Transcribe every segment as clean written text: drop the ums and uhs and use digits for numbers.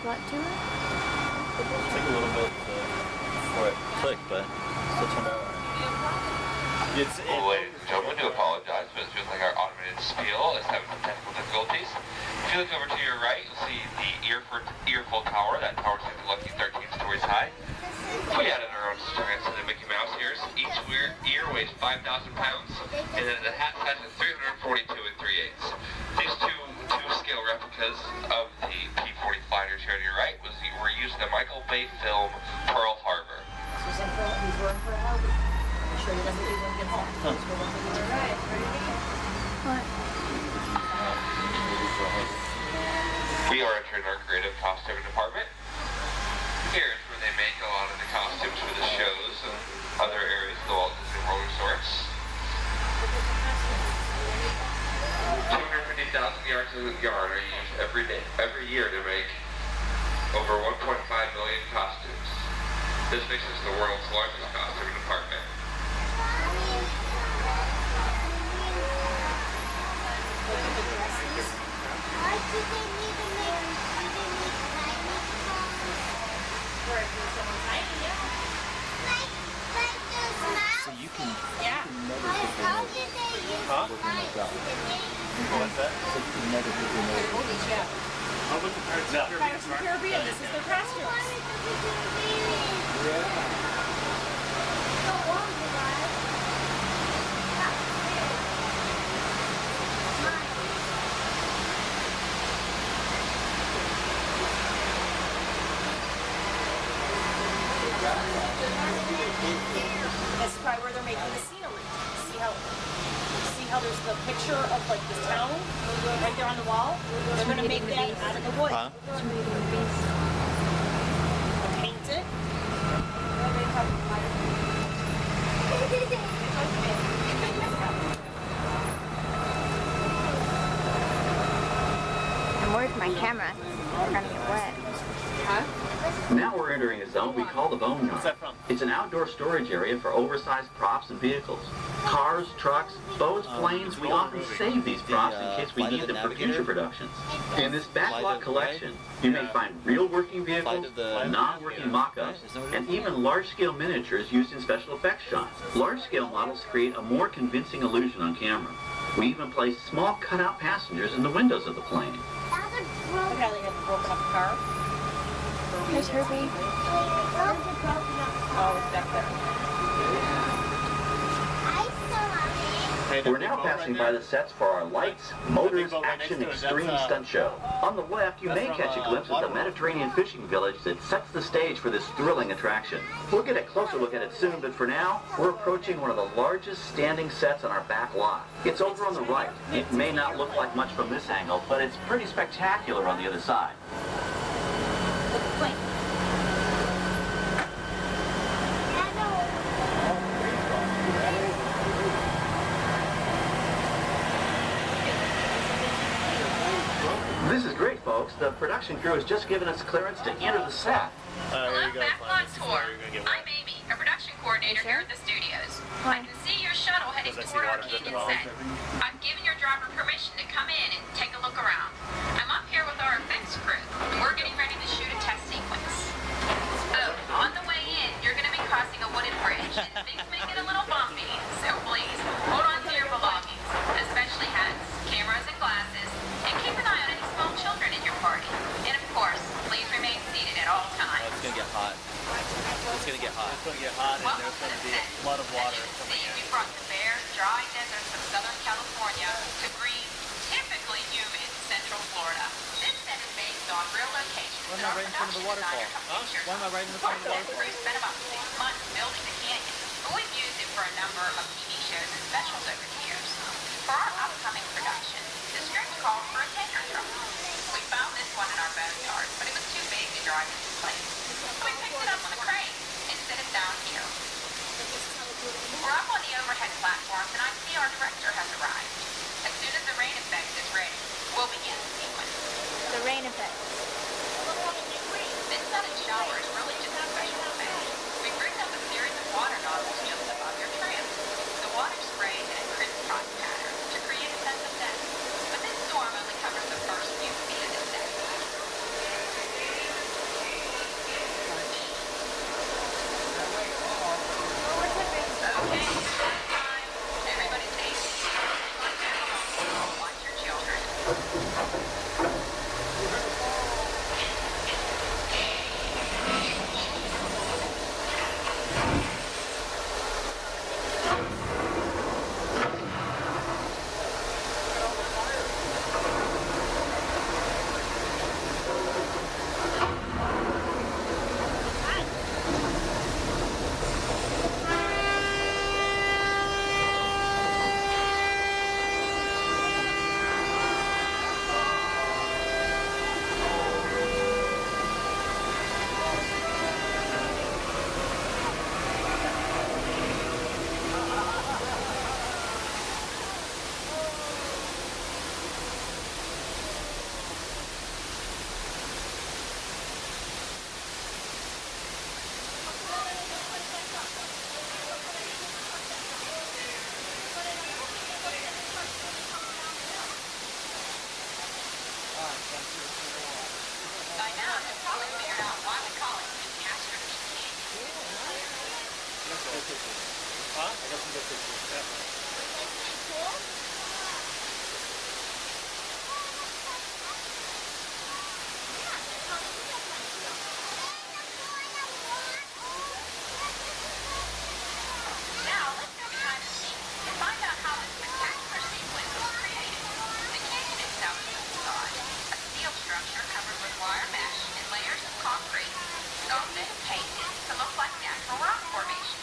backlot to it? It took a little bit for it to click, but still turned out alright. Ladies and gentlemen, do apologize, but it feels like our automated spiel is having some technical difficulties. If you look over to your right, you'll see the Earful Tower. That tower is lucky 13 stories high. We added our own giant set of Mickey Mouse ears. Each ear weighs 5,000 pounds, and then the hat size is 342 3/8. These two-scale replicas of the P-40 fighters here to your right were used in the Michael Bay film Pearl Harbor. He's running for help. I'm sure he doesn't leave when he gets home. Alright, ready to go. What? We are entering our creative costume department. Here is where they make a lot of the costumes for the shows and other areas of the Walt Disney World resorts. 250,000 yards of yarn are used every year to make over 1.5 million costumes. This makes us the world's largest costume department. Why do they need to make tiny like those mouse? So you can, Yeah. How did they use Huh? mice to make? what's that? So you can never do the nose. Oldies, yeah. How about the Pirates of the Pirates of the Caribbean, this is their costumes. That's probably where they're making the scenery. See how there's the picture of like the town right there on the wall? They're going to make that out of the wood. Huh? Paint it. And where's my camera? They're gonna get wet. Now we're entering a zone we call the Bone What's Yard. that from? It's an outdoor storage area for oversized props and vehicles. Cars, trucks, boats, planes, we often save these props in case we Flight of need the them for Navigator? future productions. In this Flight Backlot of- collection, you may find real working vehicles, of the- non-working mock-ups, and even large-scale miniatures used in special effects shots. Large-scale models create a more convincing illusion on camera. We even place small cutout passengers in the windows of the plane. Look how they have broken up the car. Here's Herbie. Oh, it's back there. We're now passing by the sets for our Lights, Motors, Action, Extreme Stunt Show. On the left, you may catch a glimpse of the Mediterranean fishing village that sets the stage for this thrilling attraction. We'll get a closer look at it soon, but for now, we're approaching one of the largest standing sets on our back lot. It's over on the right. It may not look like much from this angle, but it's pretty spectacular on the other side. Look at the plane. This is great, folks. The production crew has just given us clearance to enter the set. Here Hello, you go. Backlot This is Tour. where you're gonna get wet. I'm Amy, a production coordinator here at the studios. I can see your shuttle heading Because I see toward our water dripping canyon all set. over. I've given your driver permission to come in and take a look around. I'm up here with our effects crew, and we're getting ready to shoot a test sequence. Oh, on the way in, you're going to be crossing a wooden bridge, and things may get a little bumpy, so please, hold on to your belongings, especially hats, cameras, and glasses, and keep an eye on any small children in your party. And of course, please remain seated at all times. It's gonna get hot. It's gonna get hot. It's gonna get hot, and Welcome there's to gonna the be a set. flood of water As you can coming see, in. we brought the bare, dry deserts of Southern California to green, typically humid Central Florida. This set is based on real locations Why am that I our right in front of the production waterfall? designer took Huh? pictures Why am I right in the front of the Our set waterfall? crew spent about 6 months building the canyon, but we've used it for a number of TV shows and specials over the years. For our upcoming production, the script called for a tanker truck. We found this one in our boneyard, but it was too big to drive into place. So we picked it up on a crane and set it down here. We're up on the overhead platforms, and I see our director has arrived. As soon as the rain effect is ready, we'll begin the sequence. The rain effect. This sudden shower is really just a special effect. We rigged up a series of water nozzles just above your trim. The water sprays in a crisscross pattern to create a sense of depth. But this storm only covers the first few feet of the set. By now, you've probably figured out why we call it the Astronaut Canyon. Huh? I got some good pictures. Yeah. Now, let's go behind the scenes and find out how this spectacular sequence was created. The canyon itself is a facade, a steel structure covered with wire mesh and layers of concrete, sculpted and painted to look like natural rock formations.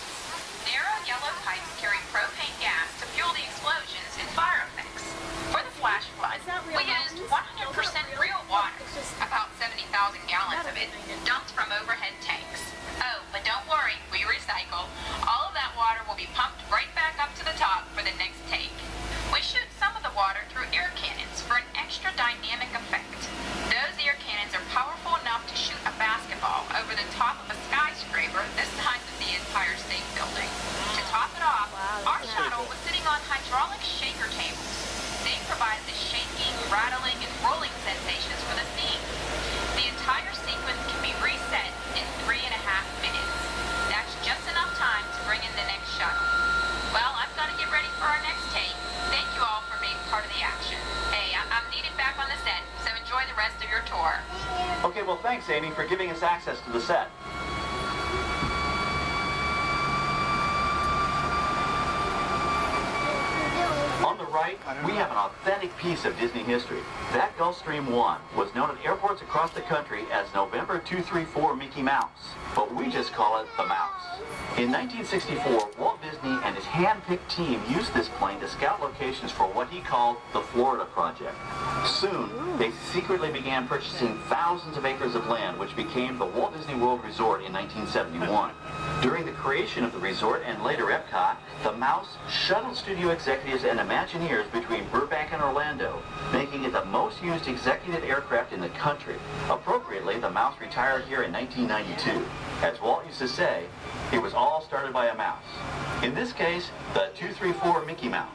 Narrow yellow pipes carry propane gas to fuel the explosions and fire effects. For the flash flood, we used 100% real water, about 70,000 gallons of it, dumped from overhead tanks. Oh, but don't worry, we recycle. All of that water will be pumped right back up to the top for the next take. We shoot some of the water through air cannons for an extra dynamic effect. Those air cannons are powerful enough to shoot a basketball over the top of a skyscraper this size of the Empire State Building. To top it off, our shuttle was sitting on hydraulic shaker tables. They provided the shaking, rattling, and rolling sensations for the scene. The entire sequence can be reset in 3.5 minutes. That's just enough time to bring in the next shuttle. Well, I've got to get ready for our next take. Thank you all for being part of the action. Hey, I'm needed back on the set, so enjoy the rest of your tour. Okay, well, thanks, Amy, for giving us access to the set. On the right, we have an authentic piece of Disney history. That Gulfstream 1 was known at airports across the country as November 234 Mickey Mouse, but we just call it the Mouse. In 1964, Walt Disney and his hand-picked team used this plane to scout locations for what he called the Florida Project. Soon, they secretly began purchasing thousands of acres of land, which became the Walt Disney World Resort in 1971. During the creation of the resort and later Epcot, the Mouse shuttled studio executives and Imagineers between Burbank and Orlando, making it the most used executive aircraft in the country. Appropriately, the Mouse retired here in 1992. As Walt used to say, it was all started by a mouse. In this case, the 234 Mickey Mouse.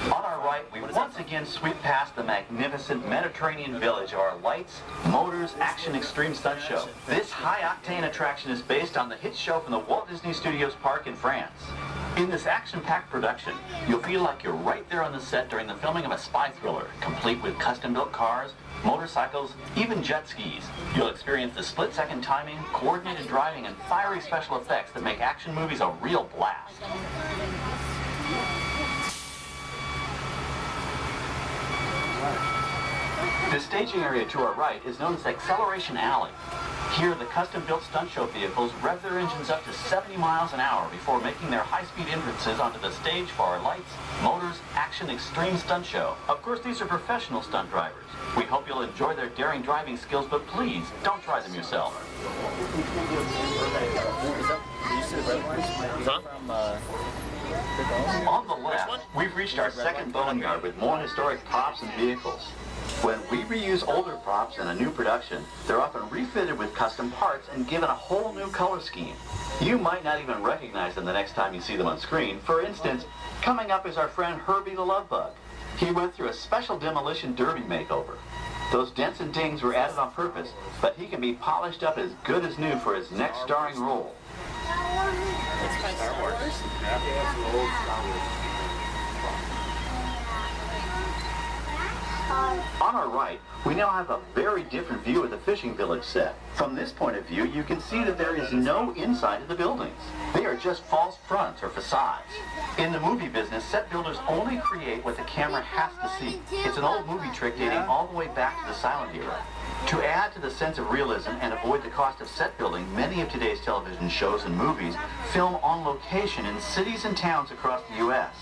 On our right, we once again sweep past the magnificent Mediterranean village of our lights, motors, action extreme stunt show. This high-octane attraction is based on the hit show from the Walt Disney Studios Park in France. In this action-packed production, you'll feel like you're right there on the set during the filming of a spy thriller, complete with custom-built cars, motorcycles, even jet skis. You'll experience the split-second timing, coordinated driving, and fiery special effects that make action movies a real blast. The staging area to our right is known as Acceleration Alley. Here, the custom-built stunt show vehicles rev their engines up to 70 miles an hour before making their high-speed entrances onto the stage for our lights, motors, action extreme stunt show. Of course, these are professional stunt drivers. We hope you'll enjoy their daring driving skills, but please, don't try them yourself. On the left, we've reached our second boneyard with more historic props and vehicles. When we reuse older props in a new production, they're often refitted with custom parts and given a whole new color scheme. You might not even recognize them the next time you see them on screen. For instance, coming up is our friend Herbie the Love Bug. He went through a special demolition derby makeover. Those dents and dings were added on purpose, but he can be polished up as good as new for his next starring role. It's kind of Star Wars. Yeah. On our right, we now have a very different view of the fishing village set. From this point of view, you can see that there is no inside of the buildings. They are just false fronts or facades. In the movie business, set builders only create what the camera has to see. It's an old movie trick dating all the way back to the silent era. To add to the sense of realism and avoid the cost of set building, many of today's television shows and movies film on location in cities and towns across the U.S.